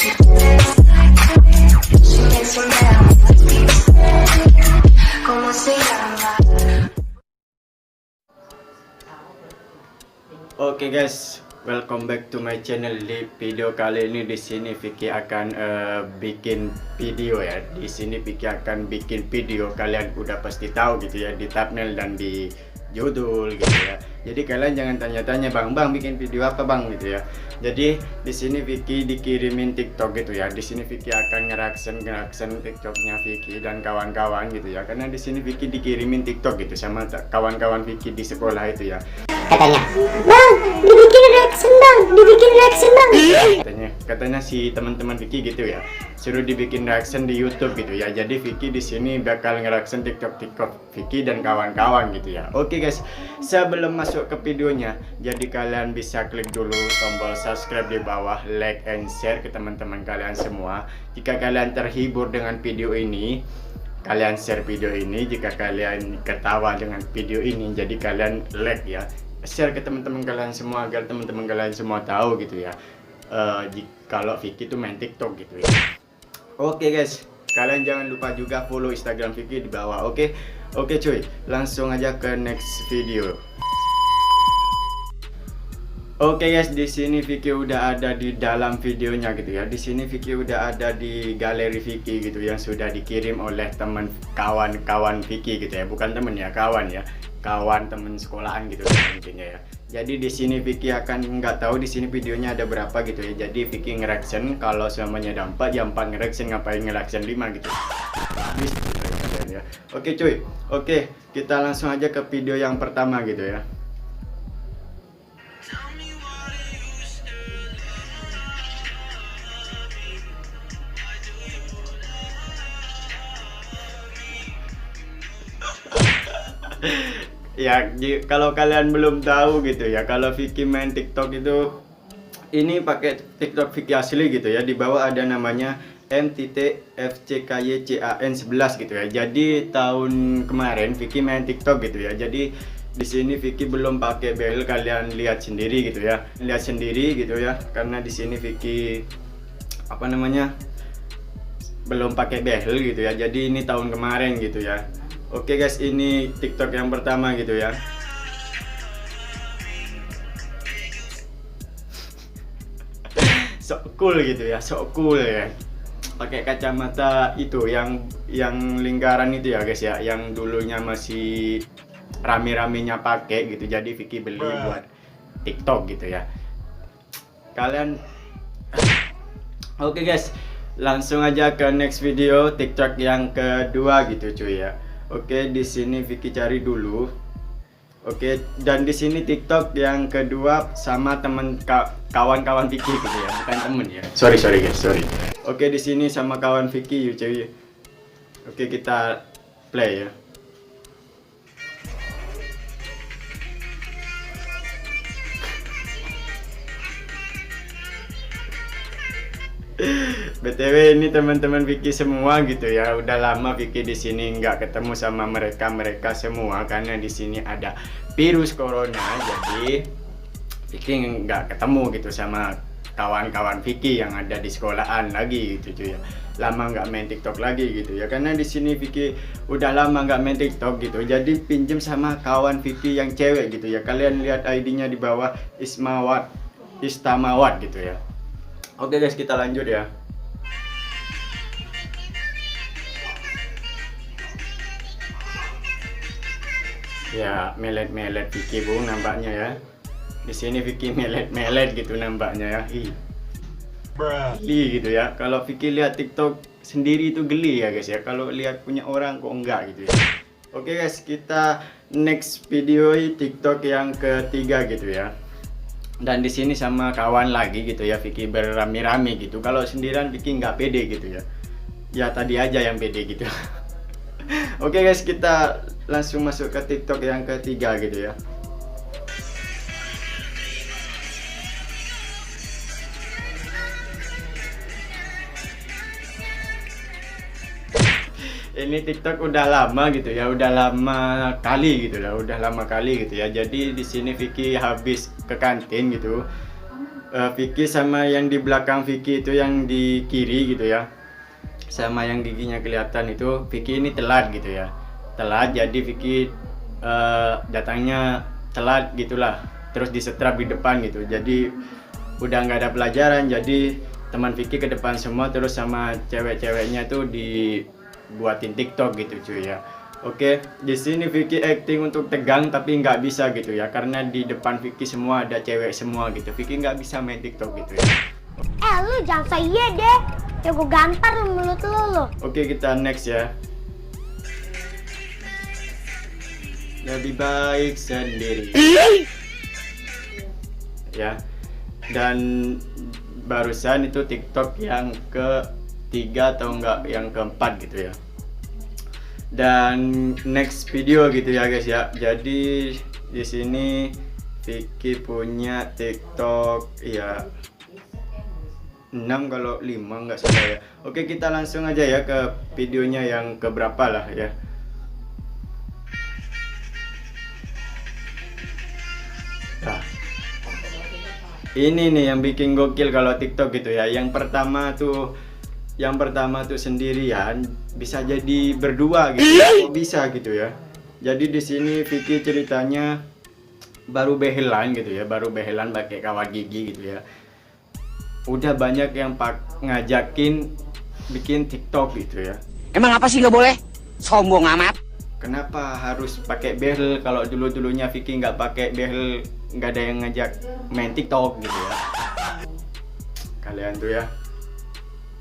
Oke guys, welcome back to my channel. Di video kali ini di sini Vicky akan bikin video ya. Di sini Vicky akan bikin video, kalian udah pasti tahu gitu ya, di thumbnail dan di judul gitu ya. Jadi kalian jangan tanya-tanya, bang bikin video apa bang gitu ya. Jadi di sini Vicky dikirimin TikTok gitu ya. Di sini Vicky akan ngereaction TikToknya Vicky dan kawan-kawan gitu ya. Karena di sini Vicky dikirimin TikTok gitu sama kawan-kawan Vicky di sekolah itu ya. Katanya, bang, dibikin reaction bang. Katanya si teman-teman Vicky gitu ya, suruh dibikin reaction di YouTube gitu ya. Jadi Vicky di sini bakal ngereaction TikTok Vicky dan kawan-kawan gitu ya. Oke guys, sebelum masuk ke videonya, jadi kalian bisa klik dulu tombol subscribe di bawah, like and share ke teman-teman kalian semua. Jika kalian terhibur dengan video ini, kalian share video ini. Jika kalian ketawa dengan video ini, jadi kalian like ya, share ke teman-teman kalian semua agar teman-teman kalian semua tahu gitu ya. Kalau Vicky tuh main TikTok gitu ya. Oke guys, kalian jangan lupa juga follow Instagram Vicky di bawah. Oke cuy, langsung aja ke next video. Oke guys, di sini Vicky udah ada di dalam videonya gitu ya. Di sini Vicky udah ada di galeri Vicky gitu yang sudah dikirim oleh teman kawan-kawan Vicky gitu ya. Bukan temen ya, kawan ya. Kawan temen sekolahan gitu intinya ya. Jadi di sini Vicky akan nggak tahu di sini videonya ada berapa gitu ya. Jadi Vicky ngereaction, kalau semuanya ada 4 ya 4 ngereaction, ngapain ngereaction 5 gitu. Habis ya. Oke cuy. Oke, kita langsung aja ke video yang pertama gitu ya. Ya, kalau kalian belum tahu gitu ya, kalau Vicky main TikTok itu ini pakai TikTok Vicky asli gitu ya. Di bawah ada namanya MTTFCKYCAN11 gitu ya. Jadi tahun kemarin Vicky main TikTok gitu ya. Jadi di sini Vicky belum pakai behel, kalian lihat sendiri gitu ya. Lihat sendiri gitu ya. Karena di sini Vicky belum pakai behel gitu ya. Jadi ini tahun kemarin gitu ya. Oke guys, ini TikTok yang pertama gitu ya. Sok cool gitu ya, sok cool ya. Pakai kacamata itu yang lingkaran itu ya guys ya, yang dulunya masih rame-ramenya pakai gitu. Jadi Vicky beli buat TikTok gitu ya. Kalian Oke guys, langsung aja ke next video TikTok yang kedua gitu cuy ya. Oke, di sini Vicky cari dulu. Oke, dan di sini TikTok yang kedua sama kawan-kawan Vicky gitu ya, bukan temen ya. Sorry guys, sorry. Oke, di sini sama kawan Vicky yuk cuy. Oke, kita play ya. BTW ini teman-teman Vicky semua gitu ya. Udah lama Vicky di sini nggak ketemu sama mereka semua karena di sini ada virus corona. Jadi Vicky nggak ketemu gitu sama kawan-kawan Vicky yang ada di sekolahan lagi gitu cuy ya. Lama nggak main TikTok lagi gitu ya. Karena di sini Vicky udah lama nggak main TikTok gitu. Jadi pinjem sama kawan Vicky yang cewek gitu ya. Kalian lihat ID-nya di bawah, Istamawat gitu ya. Oke guys, kita lanjut ya. Ya, melet Vicky bu nampaknya ya. Di sini Vicky melet gitu nampaknya ya. Geli gitu ya. Kalau Vicky lihat TikTok sendiri itu geli ya guys ya. Kalau lihat punya orang kok enggak gitu ya. Oke guys, kita next video TikTok yang ketiga gitu ya. Dan di sini sama kawan lagi gitu ya, Vicky berami-rami gitu. Kalau sendirian Vicky nggak pede gitu ya. Ya tadi aja yang pede gitu. Oke guys, kita langsung masuk ke TikTok yang ketiga gitu ya. Ini TikTok udah lama gitu ya, udah lama kali gitu ya. Jadi di sini Vicky habis ke kantin gitu, Vicky sama yang di belakang Vicky itu yang di kiri gitu ya, sama yang giginya kelihatan itu Vicky ini telat gitu ya, telat. Jadi Vicky datangnya telat gitulah, terus disetrap di depan gitu. Jadi udah nggak ada pelajaran, jadi teman Vicky ke depan semua, terus sama cewek-ceweknya tuh dibuatin TikTok gitu cuy ya. Oke, di sini Vicky acting untuk tegang tapi nggak bisa gitu ya, karena di depan Vicky semua ada cewek semua gitu. Vicky nggak bisa main TikTok gitu ya. Lu jangan say iya deh. Ya gue gampar lu mulut lu. Oke, kita next ya. Lebih baik sendiri. Ya. Dan barusan itu TikTok yang ketiga atau enggak yang keempat gitu ya. Dan next video gitu ya guys ya. Jadi di sini Vicky punya TikTok ya 6 kalau 5 nggak salah ya. Oke, kita langsung aja ya ke videonya yang keberapa lah ya. Nah, ini nih yang bikin gokil kalau TikTok gitu ya. Yang pertama tuh sendirian bisa jadi berdua gitu. Kok bisa gitu ya. Jadi di sini Vicky ceritanya baru behelan gitu ya, baru behelan pakai kawat gigi gitu ya. Udah banyak yang ngajakin bikin TikTok gitu ya. Emang apa sih nggak boleh? Sombong amat. Kenapa harus pakai behel? Kalau dulunya Vicky nggak pakai behel, nggak ada yang ngajak main TikTok gitu ya. Kalian tuh ya.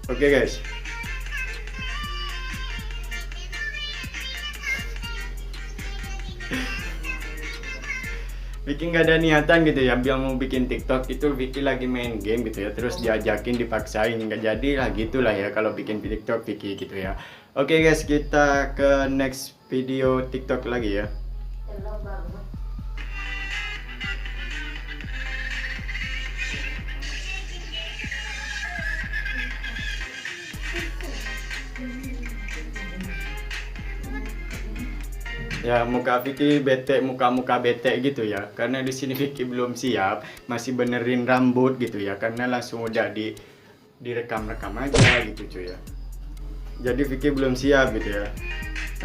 Oke guys. Vicky nggak ada niatan gitu ya, biar mau bikin TikTok itu Vicky lagi main game gitu ya, terus diajakin dipaksain, nggak jadi lah gitulah ya kalau bikin TikTok Vicky gitu ya. Oke guys, kita ke next video TikTok lagi ya. Ya, muka Vicky bete, muka bete gitu ya. Karena di sini Vicky belum siap, masih benerin rambut gitu ya. Karena langsung udah direkam-rekam aja gitu cuy ya. Jadi Vicky belum siap gitu ya.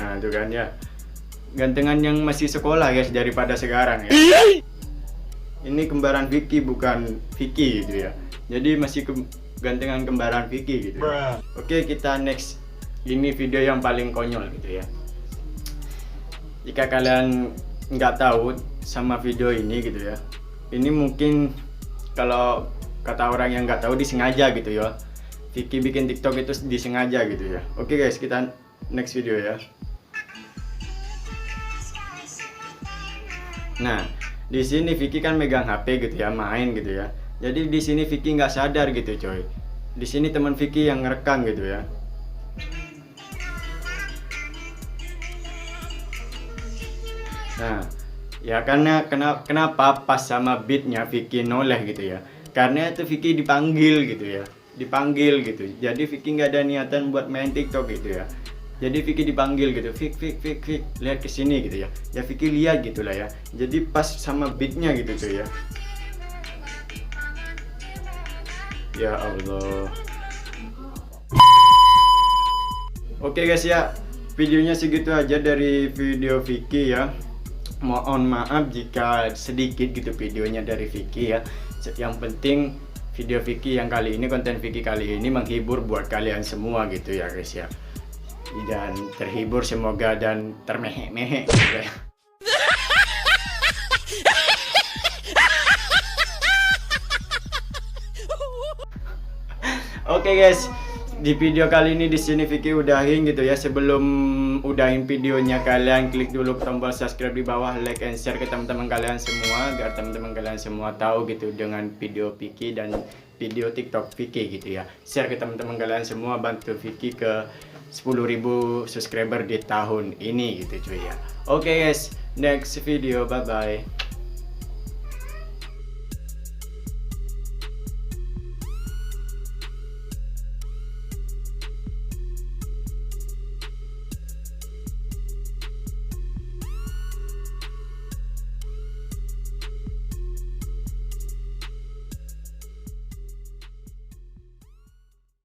Nah, itu kan ya. Gantengan yang masih sekolah guys daripada sekarang ya. Ini kembaran Vicky bukan Vicky gitu ya. Jadi masih gantengan kembaran Vicky gitu ya. Oke, kita next. Ini video yang paling konyol gitu ya. Jika kalian nggak tahu sama video ini gitu ya, ini mungkin kalau kata orang yang nggak tahu disengaja gitu ya. Vicky bikin TikTok itu disengaja gitu ya. Oke guys, kita next video ya. Nah, di sini Vicky kan megang HP gitu ya, main gitu ya. Jadi di sini Vicky nggak sadar gitu coy. Di sini teman Vicky yang ngerekam gitu ya. Nah, ya karena kenapa pas sama beatnya Vicky noleh gitu ya? Karena itu Vicky dipanggil gitu ya, dipanggil gitu. Jadi Vicky nggak ada niatan buat main TikTok gitu ya. Jadi Vicky dipanggil gitu, Vick, lihat ke sini gitu ya. Ya Vicky lihat gitulah ya. Jadi pas sama beatnya gitu cuy ya. Ya Allah. Oke guys ya, videonya segitu aja dari video Vicky ya. Mohon maaf jika sedikit gitu videonya dari Vicky ya. Yang penting video Vicky yang kali ini, konten Vicky kali ini menghibur buat kalian semua gitu ya guys ya. Dan terhibur semoga dan termehek-mehek gitu ya. Oke guys, di video kali ini di sini Vicky udahin gitu ya. Sebelum udahin videonya, kalian klik dulu tombol subscribe di bawah, like and share ke teman-teman kalian semua agar teman-teman kalian semua tahu gitu dengan video Vicky dan video TikTok Vicky gitu ya. Share ke teman-teman kalian semua, bantu Vicky ke 10.000 subscriber di tahun ini gitu cuy ya. Oke guys, next video, bye bye.